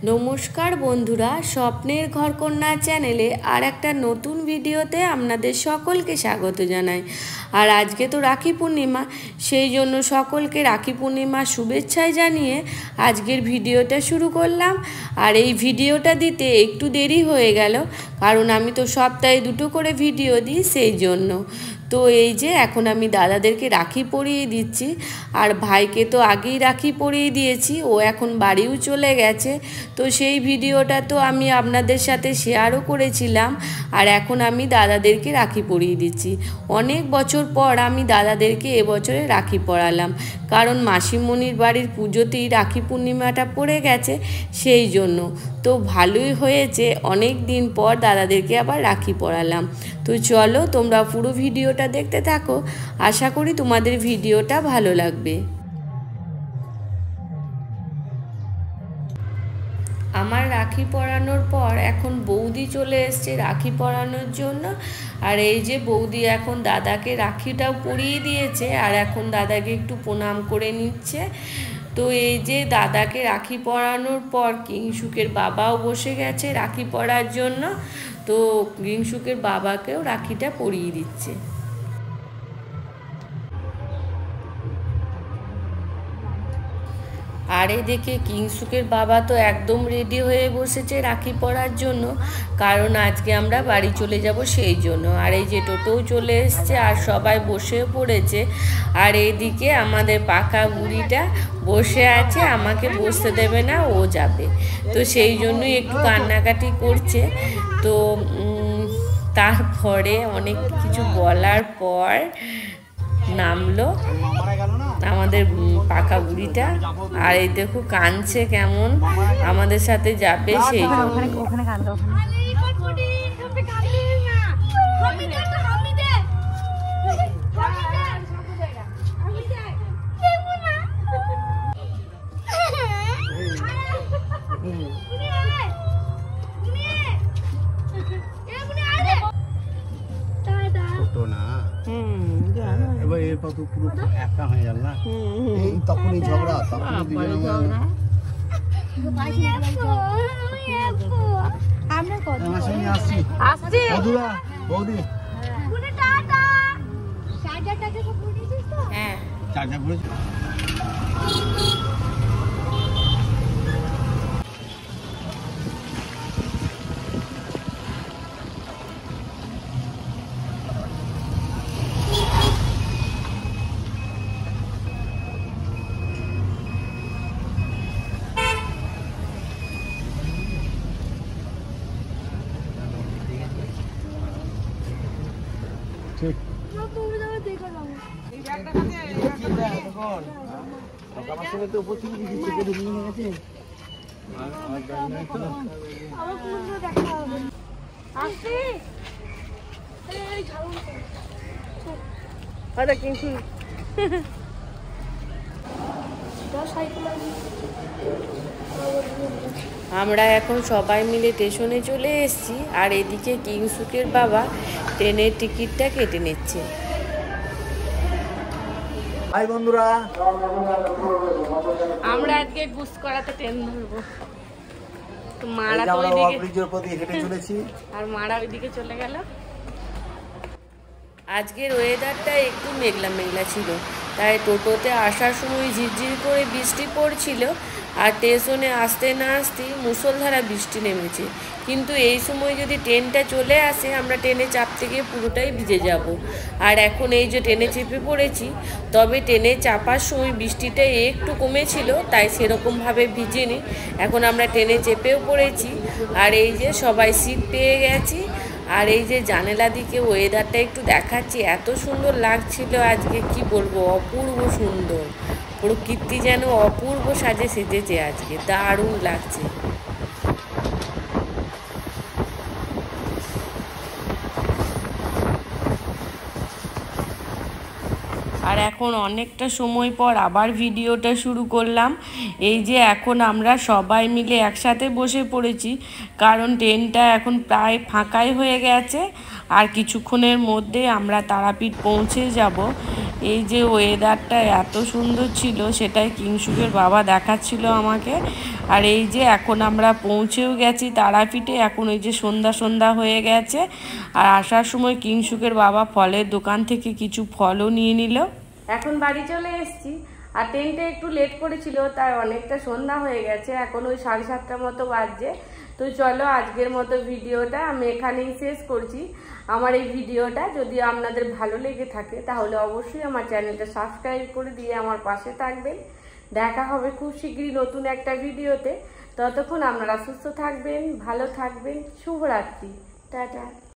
নমস্কার বন্ধুরা, স্বপ্নের ঘরকন্যা চ্যানেলে আর একটা নতুন ভিডিওতে আপনাদের সকলকে স্বাগত জানাই। আর আজকে তো রাখি পূর্ণিমা, সেই জন্য সকলকে রাখি পূর্ণিমার শুভেচ্ছাই জানিয়ে আজকের ভিডিওটা শুরু করলাম। আর এই ভিডিওটা দিতে একটু দেরি হয়ে গেল, কারণ আমি তো সপ্তাহে দুটো করে ভিডিও দিই, সেই জন্য। তো এই যে এখন আমি দাদাদেরকে রাখি পরিয়ে দিচ্ছি, আর ভাইকে তো আগেই রাখি পরিয়ে দিয়েছি, ও এখন বাড়িও চলে গেছে। তো সেই ভিডিওটা তো আমি আপনাদের সাথে শেয়ারও করেছিলাম। আর এখন আমি দাদাদেরকে রাখি পরিয়ে দিচ্ছি। অনেক বছর পর আমি দাদাদেরকে এবছরে রাখি পরালাম, কারণ মাসিমণির বাড়ির পুজোতেই রাখি পূর্ণিমাটা পড়ে গেছে, সেই জন্য। তো ভালোই হয়েছে, অনেক দিন পর দাদাদেরকে আবার রাখি পরালাম। তো চলো তোমরা পুরো ভিডিওটা দেখতে থাকো, আশা করি তোমাদের ভিডিওটা ভালো লাগবে। আমার রাখি পরানোর পর এখন বৌদি চলে এসছে রাখি পরানোর জন্য। আর এই যে বৌদি এখন দাদাকে রাখিটাও পরিয়ে দিয়েছে, আর এখন দাদাকে একটু প্রণাম করে নিচ্ছে। তো এই যে দাদাকে রাখি পরানোর পর কিংসুকের বাবাও বসে গেছে রাখি পরার জন্য। তো কিংসুকের বাবাকেও রাখিটা পরিয়ে দিচ্ছে। আর এদিকে কিংসুকের বাবা তো একদম রেডি হয়ে বসেছে রাখি পরার জন্য, কারণ আজকে আমরা বাড়ি চলে যাব সেই জন্য। আর এই যে টোটোও চলে এসছে, আর সবাই বসেও পড়েছে। আর এইদিকে আমাদের পাকা বুড়িটা বসে আছে, আমাকে বসতে দেবে না, ও যাবে। তো সেই জন্যই একটু কান্নাকাটি করছে। তো তারপরে অনেক কিছু বলার পর নামলো আমাদের পাকা বুড়িটা। আর এই দেখো কাঁদছে কেমন, আমাদের সাথে যাবে সেই জন্য। এবার এরপর তো পুরো একা হয়ে গেল না, এই তখনই ঝগড়া, তখনই বৌদি হ্যাঁ চার্জার পড়েছে। আমরা এখন সবাই মিলে স্টেশনে চলে এসেছি। আর এদিকে কিংসুকের বাবা ট্রেনের টিকিটটা কেটে নিচ্ছে। হাই বন্ধুরা, আমরা আজকে বুস করাতে ট্রেন ধরবো। তো মারা তো হেঁটে চলেছি, আর মারা ওইদিকে চলে গেল। আজকের ওয়েদারটা একটু মেঘলা মেঘলা ছিল, তাই টোটোতে আসার সময় ঝিরঝির করে বৃষ্টি পড়ছিল। আর স্টেশনে আসতে না আসতেই মুষলধারা বৃষ্টি নেমেছে। কিন্তু এই সময় যদি ট্রেনটা চলে আসে, আমরা ট্রেনে চাপতে গিয়ে পুরোটাই ভিজে যাব। আর এখন এই যে ট্রেনে চেপে পড়েছি, তবে ট্রেনে চাপার সময় বৃষ্টিটা একটু কমেছিল, তাই সেরকমভাবে ভিজেনি। এখন আমরা ট্রেনে চেপেও পড়েছি, আর এই যে সবাই সিট পেয়ে গেছি। আর এই যে জানালা দিকে ওয়েদারটা একটু দেখাচ্ছি, এত সুন্দর লাগছিল আজকে, কি বলবো, অপূর্ব সুন্দর। প্রকৃতি যেন অপূর্ব সাজে সেজেছে আজকে, দারুণ লাগছে। আর এখন অনেকটা সময় পর আবার ভিডিওটা শুরু করলাম। এই যে এখন আমরা সবাই মিলে একসাথে বসে পড়েছি, কারণ ট্রেনটা এখন প্রায় ফাঁকাই হয়ে গেছে। আর কিছুক্ষণের মধ্যে আমরা তারাপীঠ পৌঁছে যাব। এই যে ওয়েদারটা এত সুন্দর ছিল সেটাই কিংশুকের বাবা দেখাচ্ছিল আমাকে। আর এই যে এখন আমরা পৌঁছেও গেছি তারাপীঠে। এখন ওই যে সন্ধ্যা সন্ধ্যা হয়ে গেছে। আর আসার সময় কিংশুকের বাবা ফলের দোকান থেকে কিছু ফলও নিয়ে নিল। এখন বাড়ি চলে এসেছি। আর ট্রেনটা একটু লেট করেছিল, তাই অনেকটা সন্ধ্যা হয়ে গেছে। এখন ওই 7:30টার মতো বাজছে। তো চলো আজকের মতো ভিডিওটা আমি এখানেই শেষ করছি। আমার এই ভিডিওটা যদি আপনাদের ভালো লেগে থাকে তাহলে অবশ্যই আমার চ্যানেলটা সাবস্ক্রাইব করে দিয়ে আমার পাশে থাকবেন। দেখা হবে খুব শীঘ্রই নতুন একটা ভিডিওতে। ততক্ষণ আপনারা সুস্থ থাকবেন, ভালো থাকবেন। শুভরাত্রি, টাটা।